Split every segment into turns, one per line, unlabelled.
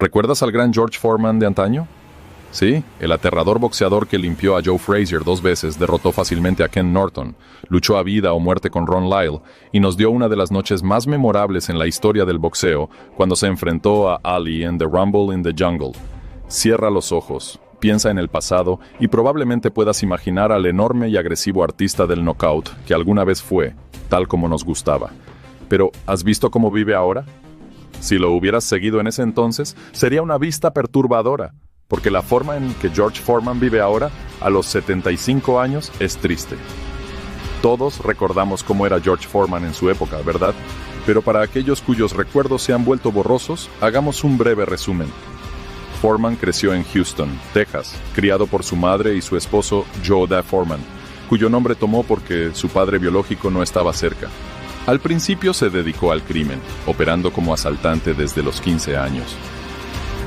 ¿Recuerdas al gran George Foreman de antaño? Sí, el aterrador boxeador que limpió a Joe Frazier 2 veces, derrotó fácilmente a Ken Norton, luchó a vida o muerte con Ron Lyle y nos dio una de las noches más memorables en la historia del boxeo cuando se enfrentó a Ali en The Rumble in the Jungle. Cierra los ojos, piensa en el pasado y probablemente puedas imaginar al enorme y agresivo artista del knockout que alguna vez fue, tal como nos gustaba. Pero, ¿has visto cómo vive ahora? Si lo hubieras seguido en ese entonces, sería una vista perturbadora. Porque la forma en que George Foreman vive ahora, a los 75 años, es triste. Todos recordamos cómo era George Foreman en su época, ¿verdad? Pero para aquellos cuyos recuerdos se han vuelto borrosos, hagamos un breve resumen. Foreman creció en Houston, Texas, criado por su madre y su esposo Joe Da Foreman, cuyo nombre tomó porque su padre biológico no estaba cerca. Al principio se dedicó al crimen, operando como asaltante desde los 15 años.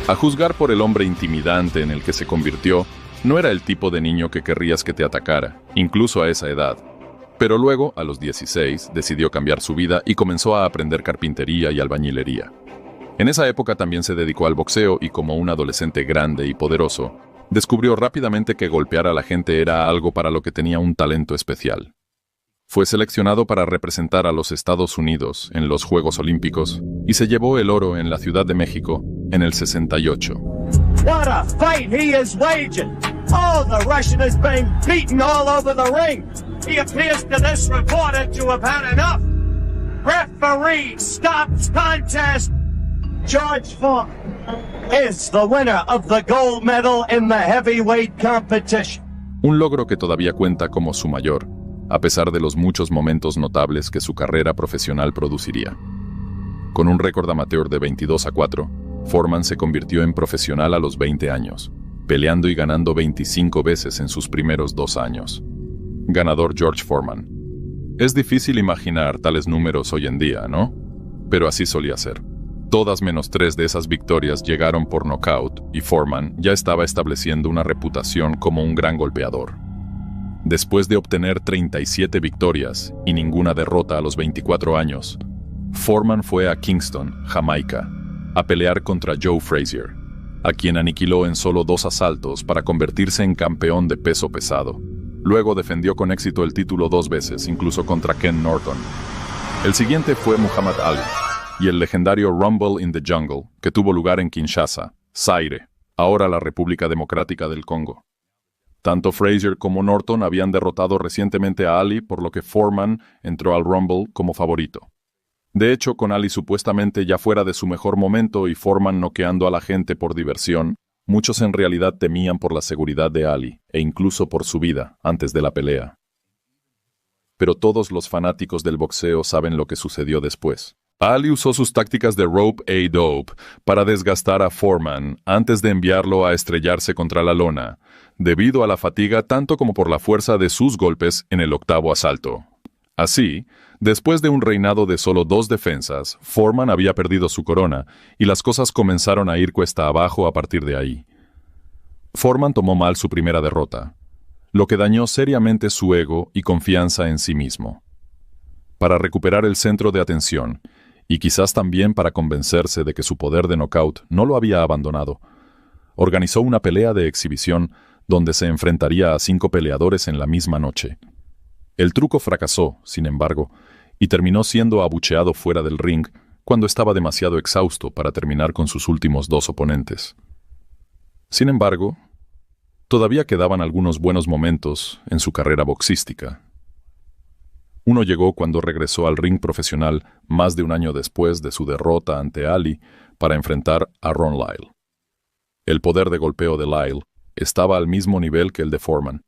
A juzgar por el hombre intimidante en el que se convirtió, no era el tipo de niño que querrías que te atacara, incluso a esa edad. Pero luego, a los 16, decidió cambiar su vida y comenzó a aprender carpintería y albañilería. En esa época también se dedicó al boxeo y como un adolescente grande y poderoso, descubrió rápidamente que golpear a la gente era algo para lo que tenía un talento especial. Fue seleccionado para representar a los Estados Unidos en los Juegos Olímpicos y se llevó el oro en la Ciudad de México en el 68.
What a fight he is waging! Oh, the Russian is being beaten all over the ring. He appears to this reporter to have had enough. Referee stops contest. George Foreman is the winner of the gold medal in the heavyweight competition.
Un logro que todavía cuenta como su mayor, a pesar de los muchos momentos notables que su carrera profesional produciría. Con un récord amateur de 22-4, Foreman se convirtió en profesional a los 20 años, peleando y ganando 25 veces en sus primeros 2 años. Ganador George Foreman. Es difícil imaginar tales números hoy en día, ¿no? Pero así solía ser. Todas menos 3 de esas victorias llegaron por nocaut y Foreman ya estaba estableciendo una reputación como un gran golpeador. Después de obtener 37 victorias y ninguna derrota a los 24 años, Foreman fue a Kingston, Jamaica, a pelear contra Joe Frazier, a quien aniquiló en solo 2 asaltos para convertirse en campeón de peso pesado. Luego defendió con éxito el título 2 veces, incluso contra Ken Norton. El siguiente fue Muhammad Ali, y el legendario Rumble in the Jungle, que tuvo lugar en Kinshasa, Zaire, ahora la República Democrática del Congo. Tanto Frazier como Norton habían derrotado recientemente a Ali, por lo que Foreman entró al Rumble como favorito. De hecho, con Ali supuestamente ya fuera de su mejor momento y Foreman noqueando a la gente por diversión, muchos en realidad temían por la seguridad de Ali, e incluso por su vida, antes de la pelea. Pero todos los fanáticos del boxeo saben lo que sucedió después. Ali usó sus tácticas de rope-a-dope para desgastar a Foreman antes de enviarlo a estrellarse contra la lona, debido a la fatiga tanto como por la fuerza de sus golpes en el 8º asalto. Así, después de un reinado de solo 2 defensas, Foreman había perdido su corona y las cosas comenzaron a ir cuesta abajo a partir de ahí. Foreman tomó mal su primera derrota, lo que dañó seriamente su ego y confianza en sí mismo. Para recuperar el centro de atención, y quizás también para convencerse de que su poder de knockout no lo había abandonado, organizó una pelea de exhibición donde se enfrentaría a 5 peleadores en la misma noche. El truco fracasó, sin embargo, y terminó siendo abucheado fuera del ring cuando estaba demasiado exhausto para terminar con sus últimos 2 oponentes. Sin embargo, todavía quedaban algunos buenos momentos en su carrera boxística. Uno llegó cuando regresó al ring profesional más de un año después de su derrota ante Ali para enfrentar a Ron Lyle. El poder de golpeo de Lyle estaba al mismo nivel que el de Foreman,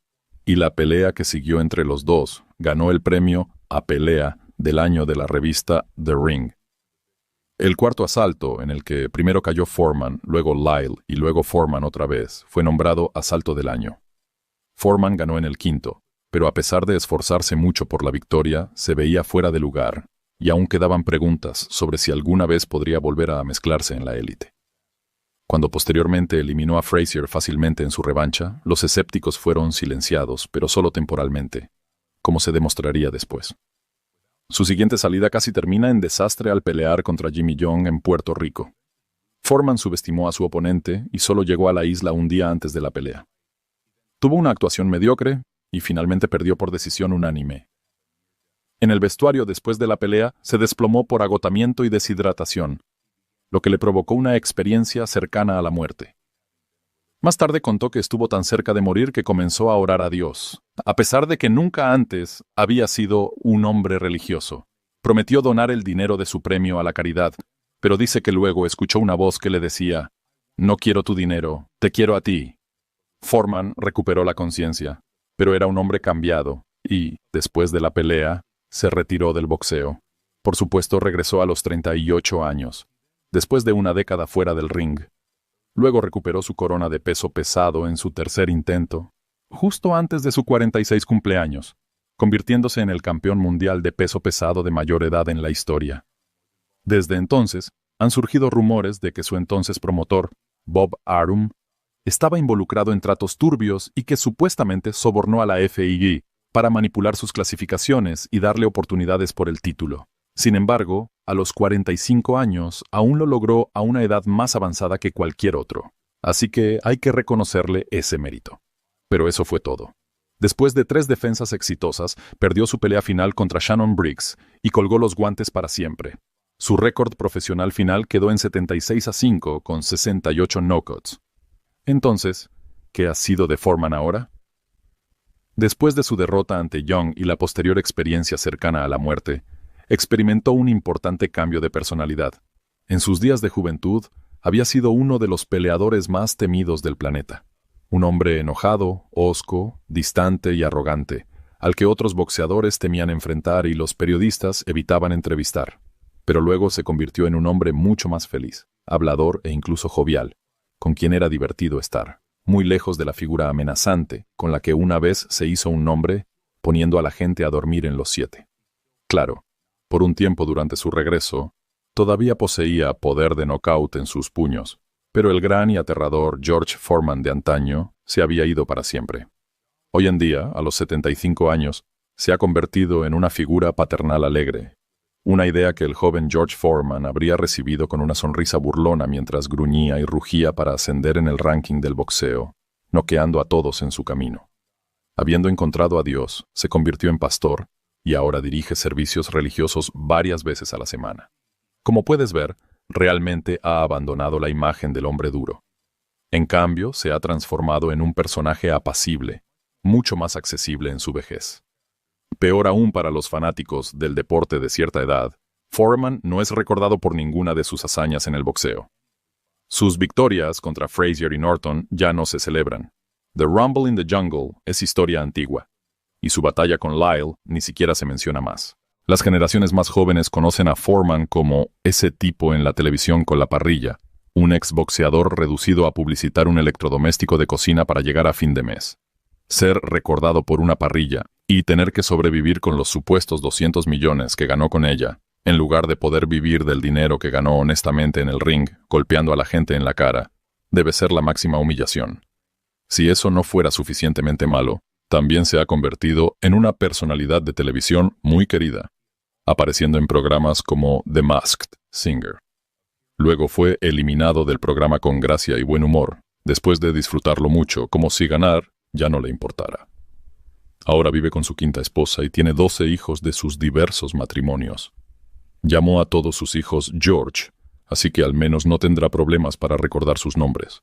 y la pelea que siguió entre los dos ganó el premio a pelea del año de la revista The Ring. El 4º asalto, en el que primero cayó Foreman, luego Lyle y luego Foreman otra vez, fue nombrado asalto del año. Foreman ganó en el 5º, pero a pesar de esforzarse mucho por la victoria, se veía fuera de lugar, y aún quedaban preguntas sobre si alguna vez podría volver a mezclarse en la élite. Cuando posteriormente eliminó a Frazier fácilmente en su revancha, los escépticos fueron silenciados, pero solo temporalmente, como se demostraría después. Su siguiente salida casi termina en desastre al pelear contra Jimmy Young en Puerto Rico. Foreman subestimó a su oponente y solo llegó a la isla un día antes de la pelea. Tuvo una actuación mediocre y finalmente perdió por decisión unánime. En el vestuario después de la pelea se desplomó por agotamiento y deshidratación, lo que le provocó una experiencia cercana a la muerte. Más tarde contó que estuvo tan cerca de morir que comenzó a orar a Dios, a pesar de que nunca antes había sido un hombre religioso. Prometió donar el dinero de su premio a la caridad, pero dice que luego escuchó una voz que le decía: «No quiero tu dinero, te quiero a ti». Foreman recuperó la conciencia, pero era un hombre cambiado y, después de la pelea, se retiró del boxeo. Por supuesto, regresó a los 38 años, después de una década fuera del ring. Luego recuperó su corona de peso pesado en su tercer intento, justo antes de su 46 cumpleaños, convirtiéndose en el campeón mundial de peso pesado de mayor edad en la historia. Desde entonces, han surgido rumores de que su entonces promotor, Bob Arum, estaba involucrado en tratos turbios y que supuestamente sobornó a la FIG para manipular sus clasificaciones y darle oportunidades por el título. Sin embargo, a los 45 años aún lo logró a una edad más avanzada que cualquier otro. Así que hay que reconocerle ese mérito. Pero eso fue todo. Después de 3 defensas exitosas, perdió su pelea final contra Shannon Briggs y colgó los guantes para siempre. Su récord profesional final quedó en 76-5 con 68 knockouts. Entonces, ¿qué ha sido de Foreman ahora? Después de su derrota ante Young y la posterior experiencia cercana a la muerte, experimentó un importante cambio de personalidad. En sus días de juventud, había sido uno de los peleadores más temidos del planeta. Un hombre enojado, hosco, distante y arrogante, al que otros boxeadores temían enfrentar y los periodistas evitaban entrevistar. Pero luego se convirtió en un hombre mucho más feliz, hablador e incluso jovial, con quien era divertido estar, muy lejos de la figura amenazante con la que una vez se hizo un nombre, poniendo a la gente a dormir en los 7. Claro, por un tiempo durante su regreso, todavía poseía poder de knockout en sus puños, pero el gran y aterrador George Foreman de antaño se había ido para siempre. Hoy en día, a los 75 años, se ha convertido en una figura paternal alegre, una idea que el joven George Foreman habría recibido con una sonrisa burlona mientras gruñía y rugía para ascender en el ranking del boxeo, noqueando a todos en su camino. Habiendo encontrado a Dios, se convirtió en pastor y ahora dirige servicios religiosos varias veces a la semana. Como puedes ver, realmente ha abandonado la imagen del hombre duro. En cambio, se ha transformado en un personaje apacible, mucho más accesible en su vejez. Peor aún para los fanáticos del deporte de cierta edad, Foreman no es recordado por ninguna de sus hazañas en el boxeo. Sus victorias contra Frazier y Norton ya no se celebran. The Rumble in the Jungle es historia antigua, y su batalla con Lyle ni siquiera se menciona más. Las generaciones más jóvenes conocen a Foreman como ese tipo en la televisión con la parrilla, un exboxeador reducido a publicitar un electrodoméstico de cocina para llegar a fin de mes. Ser recordado por una parrilla y tener que sobrevivir con los supuestos 200 millones que ganó con ella, en lugar de poder vivir del dinero que ganó honestamente en el ring, golpeando a la gente en la cara, debe ser la máxima humillación. Si eso no fuera suficientemente malo, también se ha convertido en una personalidad de televisión muy querida, apareciendo en programas como The Masked Singer. Luego fue eliminado del programa con gracia y buen humor, después de disfrutarlo mucho, como si ganar ya no le importara. Ahora vive con su quinta esposa y tiene 12 hijos de sus diversos matrimonios. Llamó a todos sus hijos George, así que al menos no tendrá problemas para recordar sus nombres.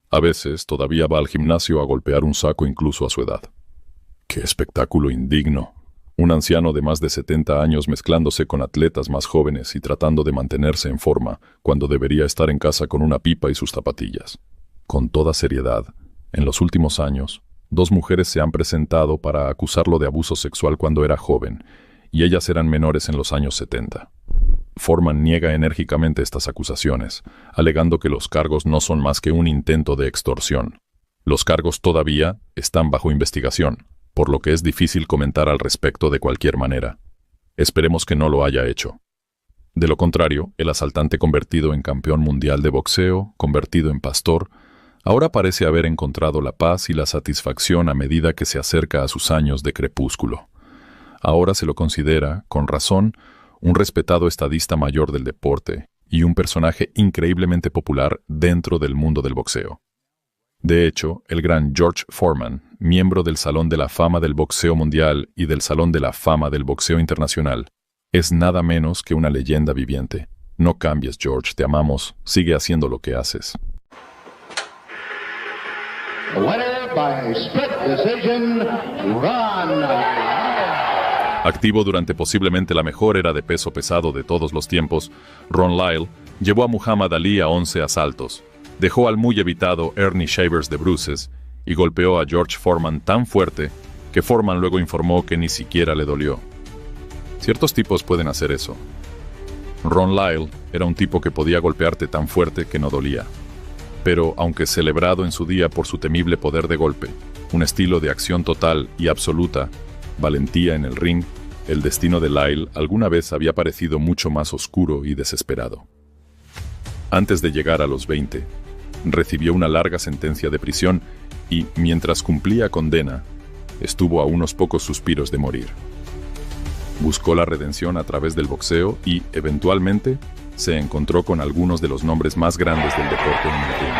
A veces todavía va al gimnasio a golpear un saco incluso a su edad. ¡Qué espectáculo indigno! Un anciano de más de 70 años mezclándose con atletas más jóvenes y tratando de mantenerse en forma cuando debería estar en casa con una pipa y sus zapatillas. Con toda seriedad, en los últimos años, 2 mujeres se han presentado para acusarlo de abuso sexual cuando era joven, y ellas eran menores en los años 70. Foreman niega enérgicamente estas acusaciones, alegando que los cargos no son más que un intento de extorsión. Los cargos todavía están bajo investigación, por lo que es difícil comentar al respecto de cualquier manera. Esperemos que no lo haya hecho. De lo contrario, el asaltante convertido en campeón mundial de boxeo, convertido en pastor, ahora parece haber encontrado la paz y la satisfacción a medida que se acerca a sus años de crepúsculo. Ahora se lo considera, con razón, un respetado estadista mayor del deporte y un personaje increíblemente popular dentro del mundo del boxeo. De hecho, el gran George Foreman, miembro del Salón de la Fama del Boxeo Mundial y del Salón de la Fama del Boxeo Internacional, es nada menos que una leyenda viviente. No cambies, George, te amamos, sigue haciendo lo que haces.
Winner by split decision, Ron Lyle.
Activo durante posiblemente la mejor era de peso pesado de todos los tiempos, Ron Lyle llevó a Muhammad Ali a 11 asaltos, dejó al muy evitado Ernie Shavers de bruces y golpeó a George Foreman tan fuerte que Foreman luego informó que ni siquiera le dolió. Ciertos tipos pueden hacer eso. Ron Lyle era un tipo que podía golpearte tan fuerte que no dolía. Pero, aunque celebrado en su día por su temible poder de golpe, un estilo de acción total y absoluta, valentía en el ring, el destino de Lyle alguna vez había parecido mucho más oscuro y desesperado. Antes de llegar a los 20, recibió una larga sentencia de prisión y, mientras cumplía condena, estuvo a unos pocos suspiros de morir. Buscó la redención a través del boxeo y, eventualmente, se encontró con algunos de los nombres más grandes del deporte en el ring.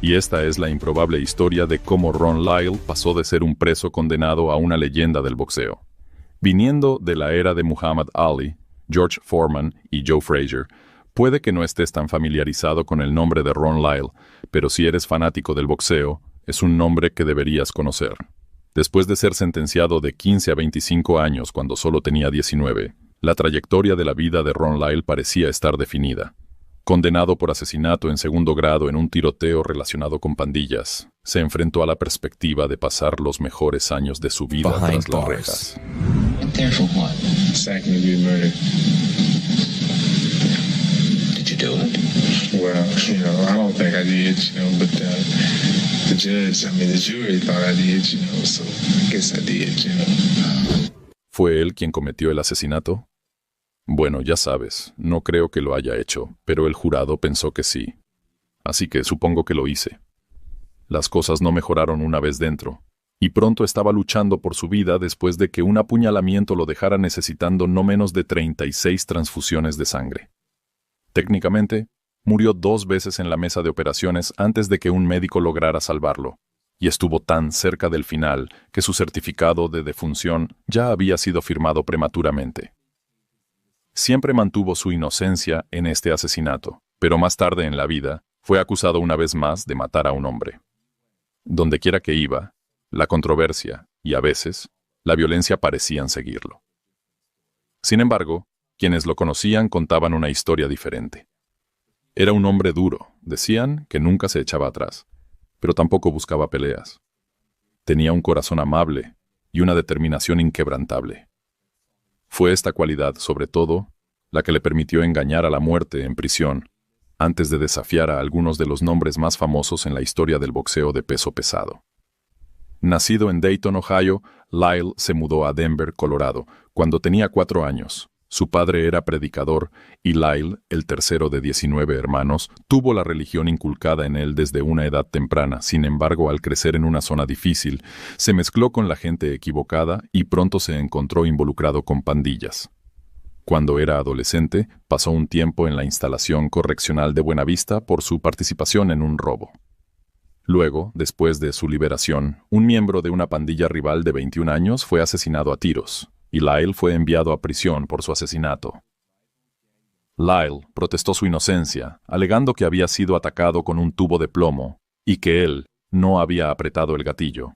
Y esta es la improbable historia de cómo Ron Lyle pasó de ser un preso condenado a una leyenda del boxeo. Viniendo de la era de Muhammad Ali, George Foreman y Joe Frazier, puede que no estés tan familiarizado con el nombre de Ron Lyle, pero si eres fanático del boxeo, es un nombre que deberías conocer. Después de ser sentenciado de 15 a 25 años cuando solo tenía 19, la trayectoria de la vida de Ron Lyle parecía estar definida. Condenado por asesinato en segundo grado en un tiroteo relacionado con pandillas, se enfrentó a la perspectiva de pasar los mejores años de su vida tras las rejas.
Well, I don't think I did, but the judge, the jury thought I did, so I guess I did,
¿Fue él quien cometió el asesinato? Bueno, ya sabes, no creo que lo haya hecho, pero el jurado pensó que sí. Así que supongo que lo hice. Las cosas no mejoraron una vez dentro, y pronto estaba luchando por su vida después de que un apuñalamiento lo dejara necesitando no menos de 36 transfusiones de sangre. Técnicamente, murió 2 veces en la mesa de operaciones antes de que un médico lograra salvarlo, y estuvo tan cerca del final que su certificado de defunción ya había sido firmado prematuramente. Siempre mantuvo su inocencia en este asesinato, pero más tarde en la vida fue acusado una vez más de matar a un hombre. Dondequiera que iba, la controversia y, a veces, la violencia parecían seguirlo. Sin embargo, quienes lo conocían contaban una historia diferente. Era un hombre duro, decían que nunca se echaba atrás, pero tampoco buscaba peleas. Tenía un corazón amable y una determinación inquebrantable. Fue esta cualidad, sobre todo, la que le permitió engañar a la muerte en prisión, antes de desafiar a algunos de los nombres más famosos en la historia del boxeo de peso pesado. Nacido en Dayton, Ohio, Lyle se mudó a Denver, Colorado, cuando tenía 4 años. Su padre era predicador y Lyle, el tercero de 19 hermanos, tuvo la religión inculcada en él desde una edad temprana. Sin embargo, al crecer en una zona difícil, se mezcló con la gente equivocada y pronto se encontró involucrado con pandillas. Cuando era adolescente, pasó un tiempo en la instalación correccional de Buenavista por su participación en un robo. Luego, después de su liberación, un miembro de una pandilla rival de 21 años fue asesinado a tiros, y Lyle fue enviado a prisión por su asesinato. Lyle protestó su inocencia, alegando que había sido atacado con un tubo de plomo y que él no había apretado el gatillo.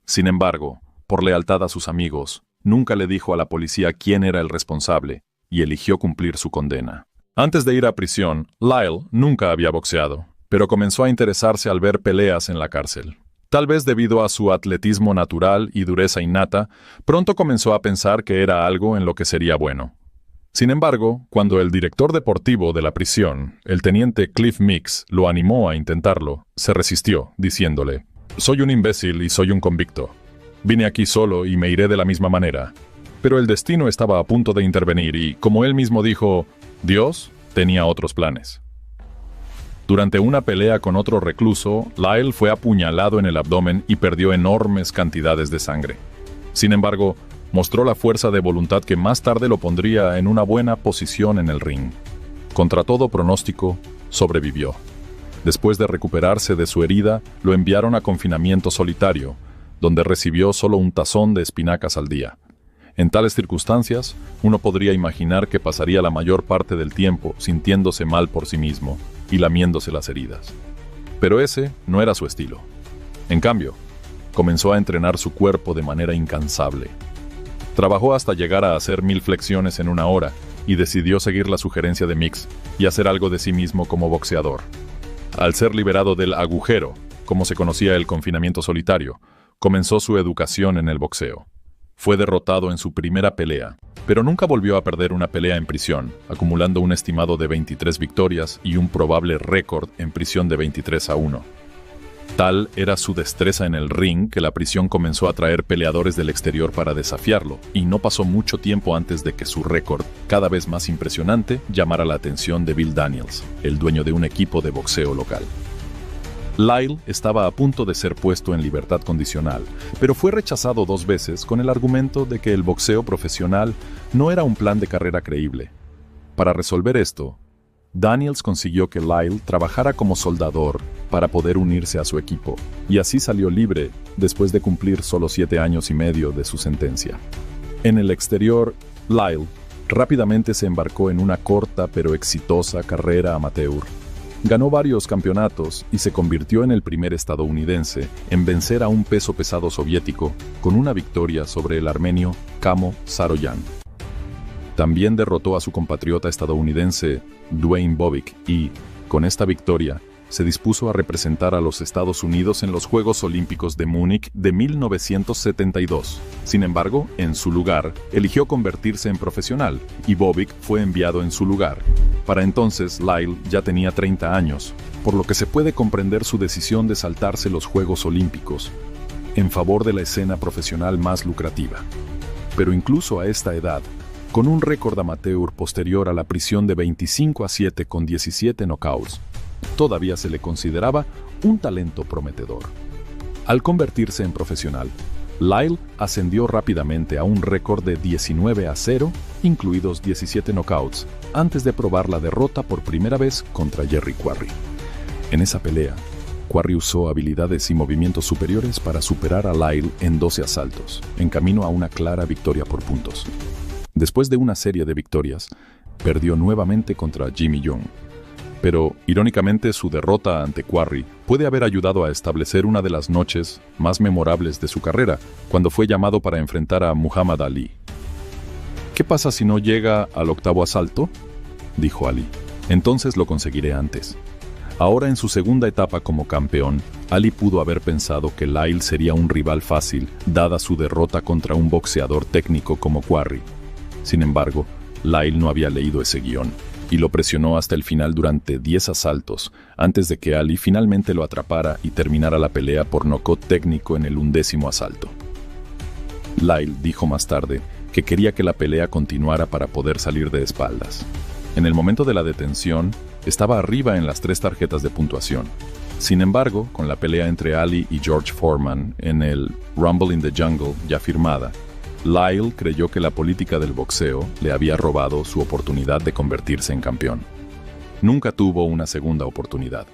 Sin embargo, por lealtad a sus amigos, nunca le dijo a la policía quién era el responsable y eligió cumplir su condena. Antes de ir a prisión, Lyle nunca había boxeado, pero comenzó a interesarse al ver peleas en la cárcel. Tal vez debido a su atletismo natural y dureza innata, pronto comenzó a pensar que era algo en lo que sería bueno. Sin embargo, cuando el director deportivo de la prisión, el teniente Cliff Mix, lo animó a intentarlo, se resistió, diciéndole: «Soy un imbécil y soy un convicto. Vine aquí solo y me iré de la misma manera». Pero el destino estaba a punto de intervenir y, como él mismo dijo, Dios tenía otros planes. Durante una pelea con otro recluso, Lyle fue apuñalado en el abdomen y perdió enormes cantidades de sangre. Sin embargo, Mostró la fuerza de voluntad que más tarde lo pondría en una buena posición en el ring. Contra todo pronóstico, sobrevivió. Después de recuperarse de su herida, lo enviaron a confinamiento solitario, donde recibió solo un tazón de espinacas al día. En tales circunstancias, uno podría imaginar que pasaría la mayor parte del tiempo sintiéndose mal por sí mismo y lamiéndose las heridas. Pero ese no era su estilo. En cambio, comenzó a entrenar su cuerpo de manera incansable. Trabajó hasta llegar a hacer 1000 flexiones en una hora y decidió seguir la sugerencia de Mix y hacer algo de sí mismo como boxeador. Al ser liberado del agujero, como se conocía el confinamiento solitario, comenzó su educación en el boxeo. Fue derrotado en su primera pelea, pero nunca volvió a perder una pelea en prisión, acumulando un estimado de 23 victorias y un probable récord en prisión de 23-1. Tal era su destreza en el ring que la prisión comenzó a traer peleadores del exterior para desafiarlo, y no pasó mucho tiempo antes de que su récord, cada vez más impresionante, llamara la atención de Bill Daniels, el dueño de un equipo de boxeo local. Lyle estaba a punto de ser puesto en libertad condicional, pero fue rechazado 2 veces con el argumento de que el boxeo profesional no era un plan de carrera creíble. Para resolver esto, Daniels consiguió que Lyle trabajara como soldador para poder unirse a su equipo, y así salió libre después de cumplir solo 7 años y medio de su sentencia. En el exterior, Lyle rápidamente se embarcó en una corta pero exitosa carrera amateur. Ganó varios campeonatos y se convirtió en el primer estadounidense en vencer a un peso pesado soviético con una victoria sobre el armenio Kamo Saroyan. También derrotó a su compatriota estadounidense Duane Bobick y, con esta victoria, se dispuso a representar a los Estados Unidos en los Juegos Olímpicos de Múnich de 1972. Sin embargo, en su lugar, eligió convertirse en profesional y Bobick fue enviado en su lugar. Para entonces, Lyle ya tenía 30 años, por lo que se puede comprender su decisión de saltarse los Juegos Olímpicos en favor de la escena profesional más lucrativa. Pero incluso a esta edad, con un récord amateur posterior a la prisión de 25-7 con 17 knockouts, todavía se le consideraba un talento prometedor. Al convertirse en profesional, Lyle ascendió rápidamente a un récord de 19-0, incluidos 17 knockouts, antes de probar la derrota por primera vez contra Jerry Quarry. En esa pelea, Quarry usó habilidades y movimientos superiores para superar a Lyle en 12 asaltos, en camino a una clara victoria por puntos. Después de una serie de victorias, perdió nuevamente contra Jimmy Young. Pero, irónicamente, su derrota ante Quarry puede haber ayudado a establecer una de las noches más memorables de su carrera, cuando fue llamado para enfrentar a Muhammad Ali. ¿Qué pasa si no llega al 8º asalto?, dijo Ali. Entonces lo conseguiré antes. Ahora, en su segunda etapa como campeón, Ali pudo haber pensado que Lyle sería un rival fácil, dada su derrota contra un boxeador técnico como Quarry. Sin embargo, Lyle no había leído ese guión y lo presionó hasta el final durante 10 asaltos, antes de que Ali finalmente lo atrapara y terminara la pelea por nocaut técnico en el 11º asalto. Lyle dijo más tarde que quería que la pelea continuara para poder salir de espaldas. En el momento de la detención, estaba arriba en las 3 tarjetas de puntuación. Sin embargo, con la pelea entre Ali y George Foreman en el Rumble in the Jungle ya firmada, Lyle creyó que la política del boxeo le había robado su oportunidad de convertirse en campeón. Nunca tuvo una segunda oportunidad.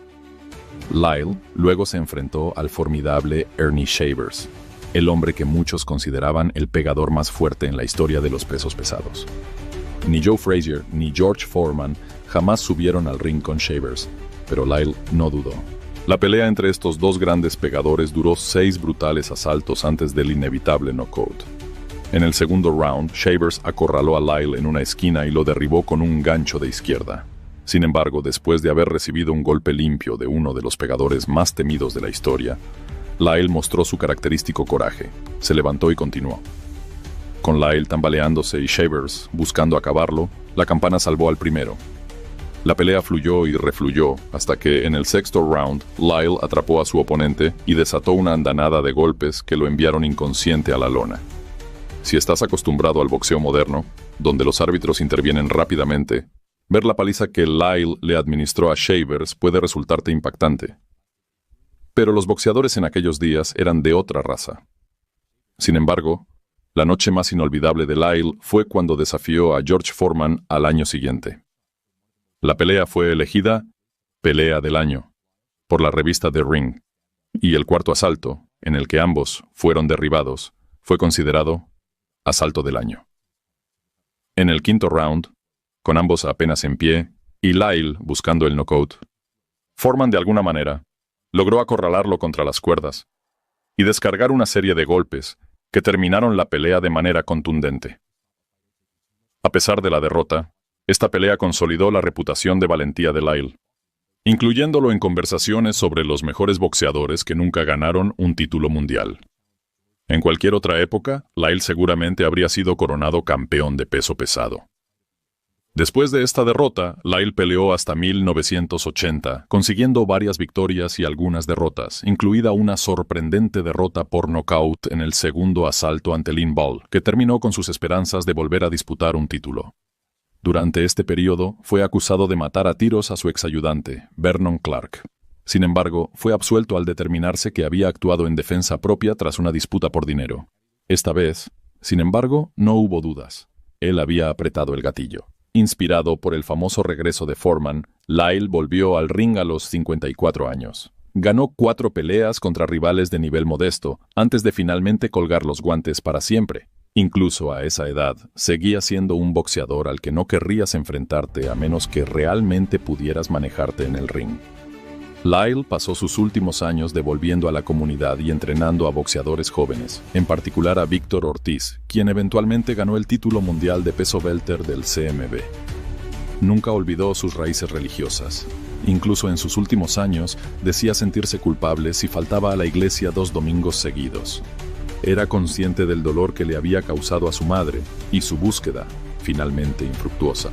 Lyle luego se enfrentó al formidable Ernie Shavers, el hombre que muchos consideraban el pegador más fuerte en la historia de los pesos pesados. Ni Joe Frazier ni George Foreman jamás subieron al ring con Shavers, pero Lyle no dudó. La pelea entre estos dos grandes pegadores duró 6 brutales asaltos antes del inevitable knockout. En el segundo round, Shavers acorraló a Lyle en una esquina y lo derribó con un gancho de izquierda. Sin embargo, después de haber recibido un golpe limpio de uno de los pegadores más temidos de la historia, Lyle mostró su característico coraje. Se levantó y continuó. Con Lyle tambaleándose y Shavers buscando acabarlo, la campana salvó al primero. La pelea fluyó y refluyó hasta que, en el 6º round, Lyle atrapó a su oponente y desató una andanada de golpes que lo enviaron inconsciente a la lona. Si estás acostumbrado al boxeo moderno, donde los árbitros intervienen rápidamente, ver la paliza que Lyle le administró a Shavers puede resultarte impactante. Pero los boxeadores en aquellos días eran de otra raza. Sin embargo, La noche más inolvidable de Lyle fue cuando desafió a George Foreman al año siguiente. La pelea fue elegida Pelea del Año por la revista The Ring, y el cuarto asalto, en el que ambos fueron derribados, fue considerado Asalto del Año. En el quinto round, con ambos apenas en pie y Lyle buscando el knockout, Foreman de alguna manera logró acorralarlo contra las cuerdas y descargar una serie de golpes que terminaron la pelea de manera contundente. A pesar de la derrota, esta pelea consolidó la reputación de valentía de Lyle, incluyéndolo en conversaciones sobre los mejores boxeadores que nunca ganaron un título mundial. En cualquier otra época, Lyle seguramente habría sido coronado campeón de peso pesado. Después de esta derrota, Lyle peleó hasta 1980, consiguiendo varias victorias y algunas derrotas, incluida una sorprendente derrota por nocaut en el segundo asalto ante Lynn Ball, que terminó con sus esperanzas de volver a disputar un título. Durante este periodo, fue acusado de matar a tiros a su exayudante, Vernon Clark. Sin embargo, fue absuelto al determinarse que había actuado en defensa propia tras una disputa por dinero. Esta vez, sin embargo, no hubo dudas. Él había apretado el gatillo. Inspirado por el famoso regreso de Foreman, Lyle volvió al ring a los 54 años. Ganó 4 peleas contra rivales de nivel modesto, antes de finalmente colgar los guantes para siempre. Incluso a esa edad, seguía siendo un boxeador al que no querrías enfrentarte a menos que realmente pudieras manejarte en el ring. Lyle pasó sus últimos años devolviendo a la comunidad y entrenando a boxeadores jóvenes, en particular a Víctor Ortiz, quien eventualmente ganó el título mundial de peso welter del CMB. Nunca olvidó sus raíces religiosas. Incluso en sus últimos años, decía sentirse culpable si faltaba a la iglesia 2 domingos seguidos. Era consciente del dolor que le había causado a su madre y su búsqueda, finalmente infructuosa,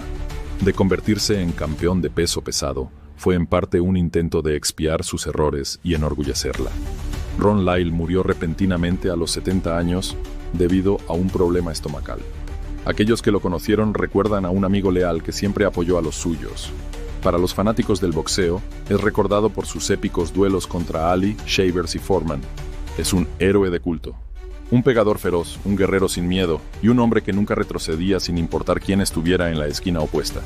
de convertirse en campeón de peso pesado, fue en parte un intento de expiar sus errores y enorgullecerla. Ron Lyle murió repentinamente a los 70 años debido a un problema estomacal. Aquellos que lo conocieron recuerdan a un amigo leal que siempre apoyó a los suyos. Para los fanáticos del boxeo, es recordado por sus épicos duelos contra Ali, Shavers y Foreman. Es un héroe de culto. Un pegador feroz, un guerrero sin miedo y un hombre que nunca retrocedía sin importar quién estuviera en la esquina opuesta.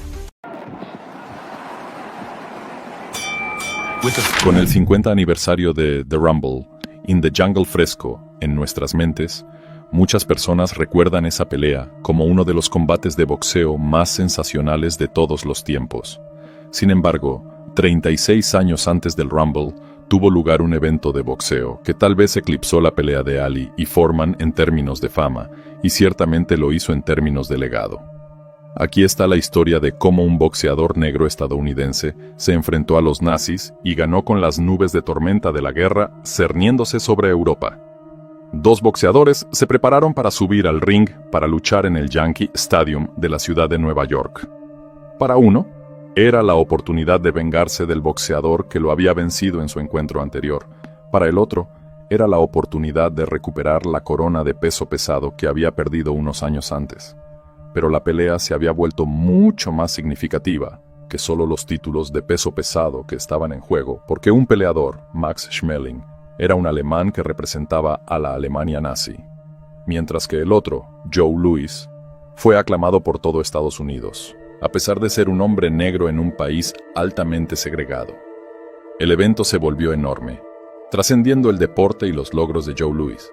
Con el 50 aniversario de The Rumble, In the Jungle fresco en nuestras mentes, muchas personas recuerdan esa pelea como uno de los combates de boxeo más sensacionales de todos los tiempos. Sin embargo, 36 años antes del Rumble, tuvo lugar un evento de boxeo que tal vez eclipsó la pelea de Ali y Foreman en términos de fama, y ciertamente lo hizo en términos de legado. Aquí está la historia de cómo un boxeador negro estadounidense se enfrentó a los nazis y ganó con las nubes de tormenta de la guerra cerniéndose sobre Europa. 2 boxeadores se prepararon para subir al ring para luchar en el Yankee Stadium de la ciudad de Nueva York. Para uno, era la oportunidad de vengarse del boxeador que lo había vencido en su encuentro anterior. Para el otro, era la oportunidad de recuperar la corona de peso pesado que había perdido unos años antes. Pero la pelea se había vuelto mucho más significativa que solo los títulos de peso pesado que estaban en juego, porque un peleador, Max Schmeling, era un alemán que representaba a la Alemania nazi, mientras que el otro, Joe Louis, fue aclamado por todo Estados Unidos, a pesar de ser un hombre negro en un país altamente segregado. El evento se volvió enorme, trascendiendo el deporte y los logros de Joe Louis.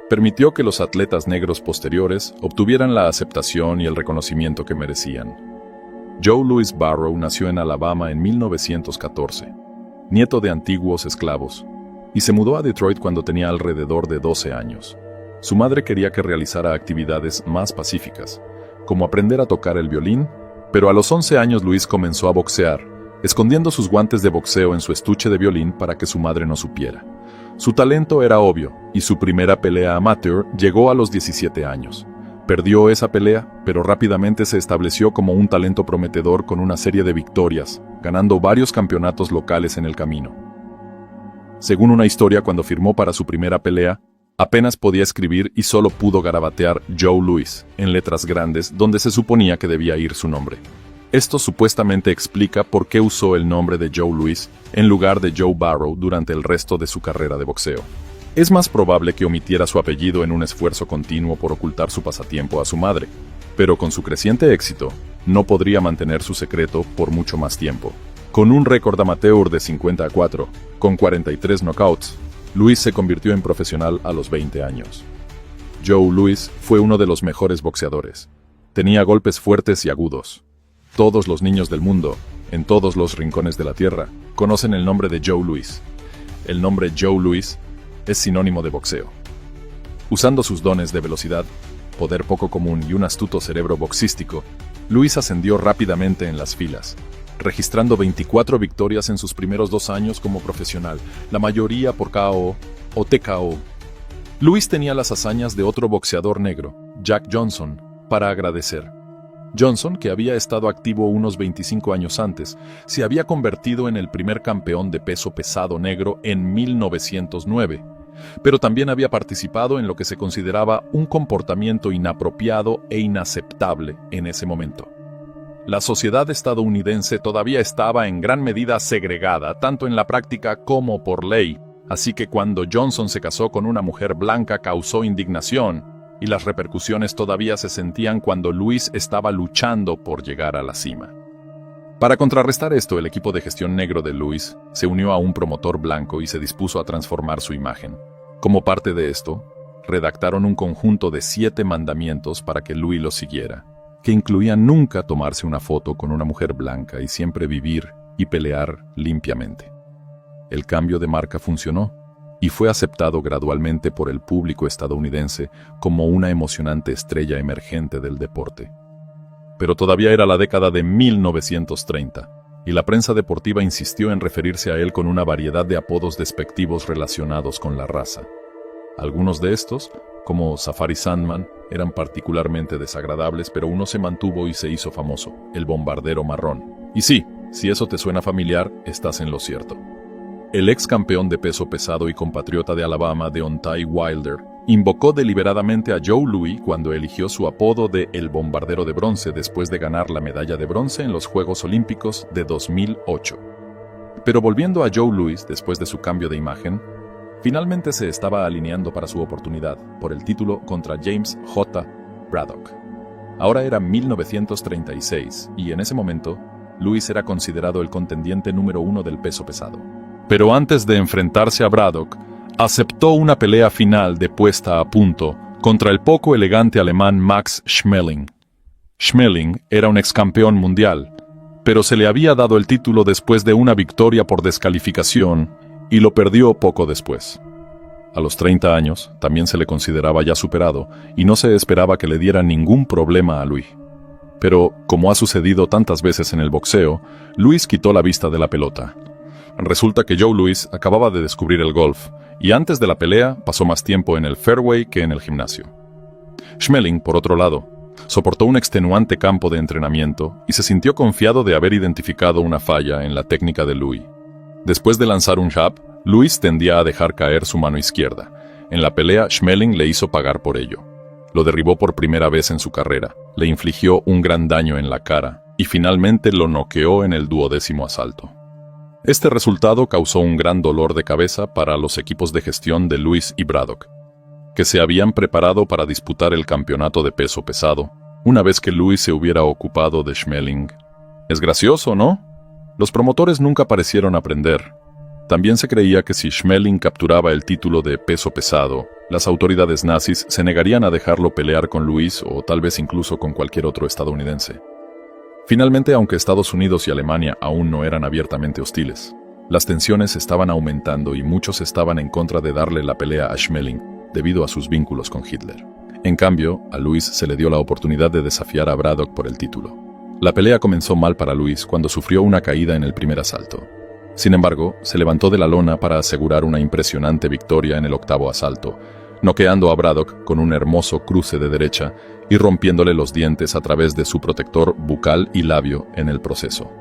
Permitió que los atletas negros posteriores obtuvieran la aceptación y el reconocimiento que merecían. Joe Louis Barrow nació en Alabama en 1914, nieto de antiguos esclavos, y se mudó a Detroit cuando tenía alrededor de 12 años. Su madre quería que realizara actividades más pacíficas, como aprender a tocar el violín, pero a los 11 años Louis comenzó a boxear, escondiendo sus guantes de boxeo en su estuche de violín para que su madre no supiera. Su talento era obvio, y su primera pelea amateur llegó a los 17 años. Perdió esa pelea, pero rápidamente se estableció como un talento prometedor con una serie de victorias, ganando varios campeonatos locales en el camino. Según una historia, cuando firmó para su primera pelea, apenas podía escribir y solo pudo garabatear Joe Louis, en letras grandes, donde se suponía que debía ir su nombre. Esto supuestamente explica por qué usó el nombre de Joe Louis en lugar de Joe Barrow durante el resto de su carrera de boxeo. Es más probable que omitiera su apellido en un esfuerzo continuo por ocultar su pasatiempo a su madre, pero con su creciente éxito, no podría mantener su secreto por mucho más tiempo. Con un récord amateur de 50-4, con 43 knockouts, Louis se convirtió en profesional a los 20 años. Joe Louis fue uno de los mejores boxeadores. Tenía golpes fuertes y agudos. Todos los niños del mundo, en todos los rincones de la tierra, conocen el nombre de Joe Louis. El nombre Joe Louis es sinónimo de boxeo. Usando sus dones de velocidad, poder poco común y un astuto cerebro boxístico, Louis ascendió rápidamente en las filas, registrando 24 victorias en sus primeros 2 años como profesional, la mayoría por KO o TKO. Louis tenía las hazañas de otro boxeador negro, Jack Johnson, para agradecer. Johnson, que había estado activo unos 25 años antes, se había convertido en el primer campeón de peso pesado negro en 1909, pero también había participado en lo que se consideraba un comportamiento inapropiado e inaceptable en ese momento. La sociedad estadounidense todavía estaba en gran medida segregada, tanto en la práctica como por ley, así que cuando Johnson se casó con una mujer blanca causó indignación, y las repercusiones todavía se sentían cuando Louis estaba luchando por llegar a la cima. Para contrarrestar esto, el equipo de gestión negro de Louis se unió a un promotor blanco y se dispuso a transformar su imagen. Como parte de esto, redactaron un conjunto de 7 mandamientos para que Louis los siguiera, que incluían nunca tomarse una foto con una mujer blanca y siempre vivir y pelear limpiamente. El cambio de marca funcionó, y fue aceptado gradualmente por el público estadounidense como una emocionante estrella emergente del deporte. Pero todavía era la década de 1930, y la prensa deportiva insistió en referirse a él con una variedad de apodos despectivos relacionados con la raza. Algunos de estos, como Safari Sandman, eran particularmente desagradables, pero uno se mantuvo y se hizo famoso, el bombardero marrón. Y sí, si eso te suena familiar, estás en lo cierto. El ex campeón de peso pesado y compatriota de Alabama, Deontay Wilder, invocó deliberadamente a Joe Louis cuando eligió su apodo de El Bombardero de Bronce después de ganar la medalla de bronce en los Juegos Olímpicos de 2008. Pero volviendo a Joe Louis después de su cambio de imagen, finalmente se estaba alineando para su oportunidad por el título contra James J. Braddock. Ahora era 1936 y en ese momento, Louis era considerado el contendiente número 1 del peso pesado. Pero antes de enfrentarse a Braddock, aceptó una pelea final de puesta a punto contra el poco elegante alemán Max Schmeling. Schmeling era un ex campeón mundial, pero se le había dado el título después de una victoria por descalificación y lo perdió poco después. A los 30 años, también se le consideraba ya superado y no se esperaba que le diera ningún problema a Louis. Pero, como ha sucedido tantas veces en el boxeo, Louis quitó la vista de la pelota. Resulta que Joe Louis acababa de descubrir el golf, y antes de la pelea pasó más tiempo en el fairway que en el gimnasio. Schmeling, por otro lado, soportó un extenuante campo de entrenamiento y se sintió confiado de haber identificado una falla en la técnica de Louis. Después de lanzar un jab, Louis tendía a dejar caer su mano izquierda. En la pelea, Schmeling le hizo pagar por ello. Lo derribó por primera vez en su carrera, le infligió un gran daño en la cara y finalmente lo noqueó en el 12º asalto. Este resultado causó un gran dolor de cabeza para los equipos de gestión de Louis y Braddock, que se habían preparado para disputar el campeonato de peso pesado, una vez que Louis se hubiera ocupado de Schmeling. Es gracioso, ¿no? Los promotores nunca parecieron aprender. También se creía que si Schmeling capturaba el título de peso pesado, las autoridades nazis se negarían a dejarlo pelear con Louis o tal vez incluso con cualquier otro estadounidense. Finalmente, aunque Estados Unidos y Alemania aún no eran abiertamente hostiles, las tensiones estaban aumentando y muchos estaban en contra de darle la pelea a Schmeling debido a sus vínculos con Hitler. En cambio, a Louis se le dio la oportunidad de desafiar a Braddock por el título. La pelea comenzó mal para Louis cuando sufrió una caída en el primer asalto. Sin embargo, se levantó de la lona para asegurar una impresionante victoria en el 8º asalto, noqueando a Braddock con un hermoso cruce de derecha y rompiéndole los dientes a través de su protector bucal y labio en el proceso.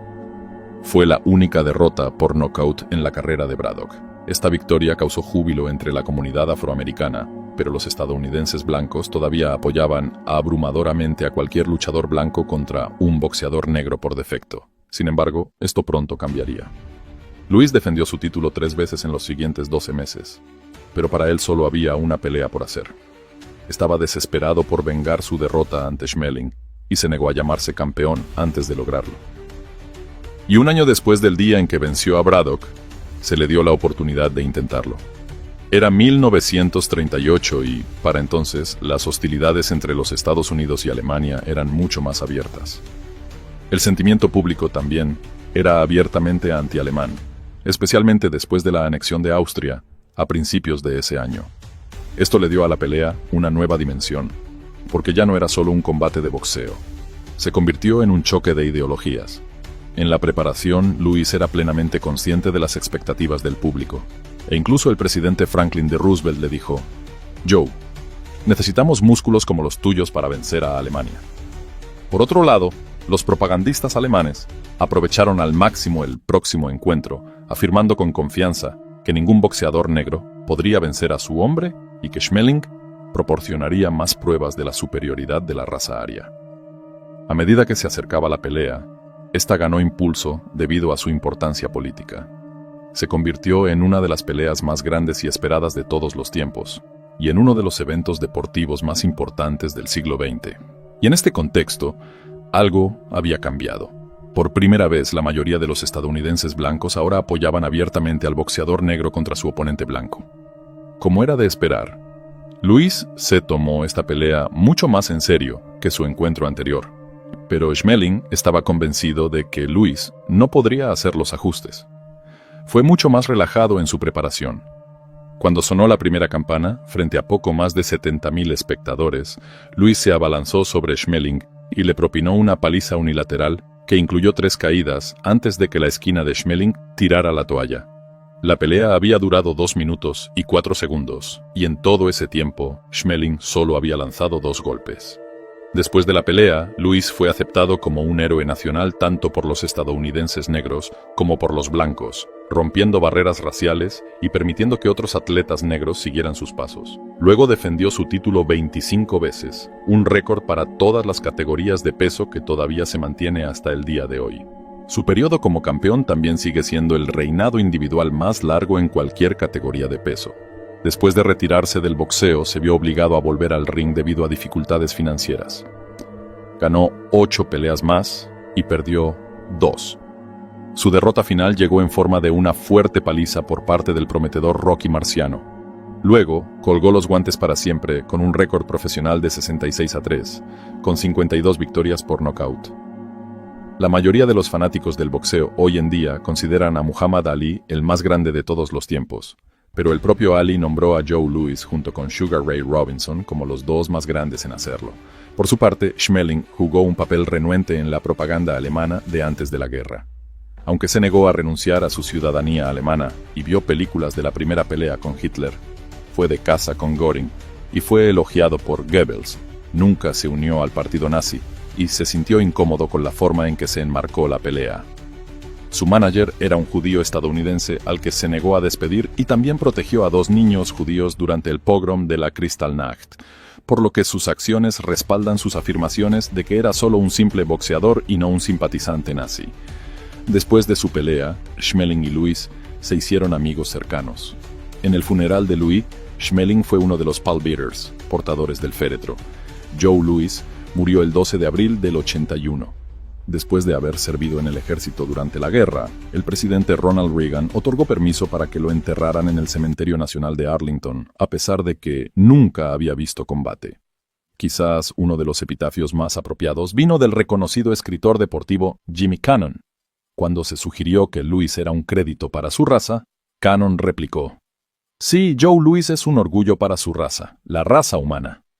Fue la única derrota por nocaut en la carrera de Braddock. Esta victoria causó júbilo entre la comunidad afroamericana, pero los estadounidenses blancos todavía apoyaban abrumadoramente a cualquier luchador blanco contra un boxeador negro por defecto. Sin embargo, esto pronto cambiaría. Louis defendió su título 3 veces en los siguientes 12 meses. pero para él solo había una pelea por hacer. Estaba desesperado por vengar su derrota ante Schmeling y se negó a llamarse campeón antes de lograrlo. Y un año después del día en que venció a Braddock, se le dio la oportunidad de intentarlo. Era 1938 y, para entonces, las hostilidades entre los Estados Unidos y Alemania eran mucho más abiertas. El sentimiento público también era abiertamente anti-alemán, especialmente después de la anexión de Austria a principios de ese año. Esto le dio a la pelea una nueva dimensión, porque ya no era solo un combate de boxeo. Se convirtió en un choque de ideologías. En la preparación, Louis era plenamente consciente de las expectativas del público, e incluso el presidente Franklin D. Roosevelt le dijo: Joe, necesitamos músculos como los tuyos para vencer a Alemania. Por otro lado, los propagandistas alemanes aprovecharon al máximo el próximo encuentro, afirmando con confianza que ningún boxeador negro podría vencer a su hombre y que Schmeling proporcionaría más pruebas de la superioridad de la raza aria. A medida que se acercaba la pelea, esta ganó impulso debido a su importancia política. Se convirtió en una de las peleas más grandes y esperadas de todos los tiempos, y en uno de los eventos deportivos más importantes del siglo XX. Y en este contexto, algo había cambiado. Por primera vez, la mayoría de los estadounidenses blancos ahora apoyaban abiertamente al boxeador negro contra su oponente blanco. Como era de esperar, Louis se tomó esta pelea mucho más en serio que su encuentro anterior. Pero Schmeling estaba convencido de que Louis no podría hacer los ajustes. Fue mucho más relajado en su preparación. Cuando sonó la primera campana, frente a poco más de 70,000 espectadores, Louis se abalanzó sobre Schmeling y le propinó una paliza unilateral que incluyó 3 caídas antes de que la esquina de Schmeling tirara la toalla. La pelea había durado 2 minutos y 4 segundos, y en todo ese tiempo, Schmeling solo había lanzado 2 golpes. Después de la pelea, Louis fue aceptado como un héroe nacional tanto por los estadounidenses negros como por los blancos, rompiendo barreras raciales y permitiendo que otros atletas negros siguieran sus pasos. Luego defendió su título 25 veces, un récord para todas las categorías de peso que todavía se mantiene hasta el día de hoy. Su periodo como campeón también sigue siendo el reinado individual más largo en cualquier categoría de peso. Después de retirarse del boxeo, se vio obligado a volver al ring debido a dificultades financieras. Ganó 8 peleas más y perdió 2. Su derrota final llegó en forma de una fuerte paliza por parte del prometedor Rocky Marciano. Luego, colgó los guantes para siempre con un récord profesional de 66-3, con 52 victorias por nocaut. La mayoría de los fanáticos del boxeo hoy en día consideran a Muhammad Ali el más grande de todos los tiempos, pero el propio Ali nombró a Joe Louis junto con Sugar Ray Robinson como los 2 más grandes en hacerlo. Por su parte, Schmeling jugó un papel renuente en la propaganda alemana de antes de la guerra. Aunque se negó a renunciar a su ciudadanía alemana y vio películas de la primera pelea con Hitler, fue de caza con Göring y fue elogiado por Goebbels, nunca se unió al partido nazi y se sintió incómodo con la forma en que se enmarcó la pelea. Su manager era un judío estadounidense al que se negó a despedir y también protegió a 2 niños judíos durante el pogrom de la Kristallnacht, por lo que sus acciones respaldan sus afirmaciones de que era solo un simple boxeador y no un simpatizante nazi. Después de su pelea, Schmeling y Louis se hicieron amigos cercanos. En el funeral de Louis, Schmeling fue uno de los pallbearers, portadores del féretro. Joe Louis murió el 12 de abril del 81. Después de haber servido en el ejército durante la guerra, el presidente Ronald Reagan otorgó permiso para que lo enterraran en el Cementerio Nacional de Arlington, a pesar de que nunca había visto combate. Quizás uno de los epitafios más apropiados vino del reconocido escritor deportivo Jimmy Cannon. Cuando se sugirió que Louis era un crédito para su raza, Cannon replicó: «Sí, Joe Louis es un orgullo para su raza, la raza humana».